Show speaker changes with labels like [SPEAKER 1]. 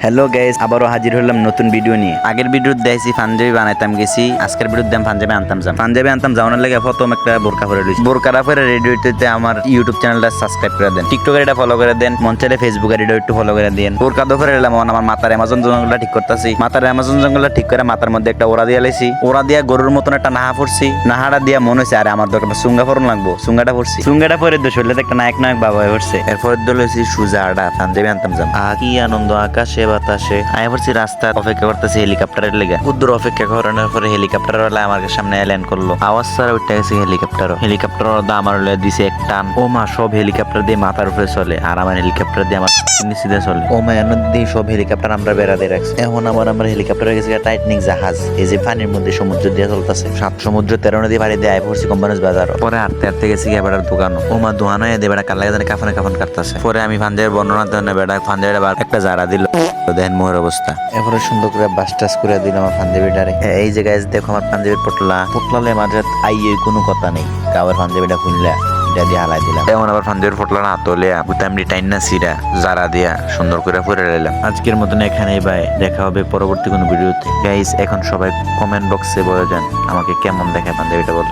[SPEAKER 1] Hello guys, আবারও হাজির হলাম নতুন ভিডিও নিয়ে। আগের ভিডিও দেখাইছি পাঞ্জাবি বানাইতাম গেছি, আজকের ভিডিওতে আমি পাঞ্জাবি আনতাম যাওয়ার লাগে প্রথম একটা বোরকা পরে লইছি। বোরকাটা পরে রেডিওতে আমার ইউটিউব চ্যানেলটা সাবস্ক্রাইব করে দেন, টিকটকের এটা ফলো করে দেন, মন চাইলে ফেসবুকের এটা একটু ফলো করে দেন। বোরকা দফরে এলাম আমার মাথার অ্যামাজন জঙ্গলটা ঠিক করতেছি। মাথার অ্যামাজন জঙ্গলটা ঠিক করে মাথার মধ্যে একটা ওরা দিয়ে লাইছি। ওরা দিয়া গরুর মতন একটা নাহা পড়ছি। নাহাটা দিয়া মনে হয়েছে আরে আমার দরকার সুঙ্গা ফরন লাগবো, সুঙ্গাটা পড়ছি। সুঙ্গাটা পরে শরীরে একটা নায়ক নায়ক বাবা হয়ে পড়ছে। এরপর দলেছি সুজা আডা পাঞ্জাবি আনতাম যাম। কি আনন্দ আকাশে বাতাসে। আয় পড়ছি রাস্তা অপেক্ষা করতেছি হেলিকপ্টারের লেগে। কুদ্দুর অপেক্ষা করানোর পরে হেলিকপ্টার ওয়ালা আমার সামনে ল্যান্ড করলো। আওয়াজ ছাড়া উঠতে গেছে হেলিকপ্টার আমার দিছে এক টান। ও মা, সব হেলিকপ্টার দিয়ে মাথার উপরে চলে আর আমার হেলিকপ্টার দিয়ে আমার সিধে চলে। ও মা, এর দিয়ে সব হেলিকপ্টার আমরা বেড়াতে রাখছি। এখন আমার হেলিকপ্টার গেছে টাইটানিক জাহাজ, এই যে পানির মধ্যে সমুদ্র দিয়ে চলতেছে। 7 সমুদ্র 13 নদী পাড়ি দিয়ে আয় পড়ছি কোম্পানিজ বাজার। পরে হাঁটতে গেছি বেড়ার দোকান। ও মা, দোকান হয়ে দিয়ে বেড়া কাল লাগে কাফন কাটতেছে। পরে আমি ফান্দের বর্ণনা দেন বেড়া ফান্দের একটা জারা দিল, দেখেন মোহের অবস্থা। এরপরে সুন্দর করে বাস টাস করে দিল আমার পাঞ্জাবিটারে। এই যে গাইজ দেখো আমার পাঞ্জাবির পোটলালে মাঝে আইয়ে কোনো কথা নেই। কাবার পাঞ্জাবিটা খুললা এটা দিয়ে হালাই দিলাম। এমন আবার পাঞ্জাবির পোটলা না তোলে গুতামড়ি টাইনা সিরা জারা দিয়া সুন্দর করে পরে নিলাম। আজকের মতন এখানেই বাই, দেখা হবে পরবর্তী কোনো ভিডিওতে। গাইজ এখন সবাই কমেন্ট বক্সে বলে দেন আমাকে কেমন দেখে পাঞ্জাবিটা বল।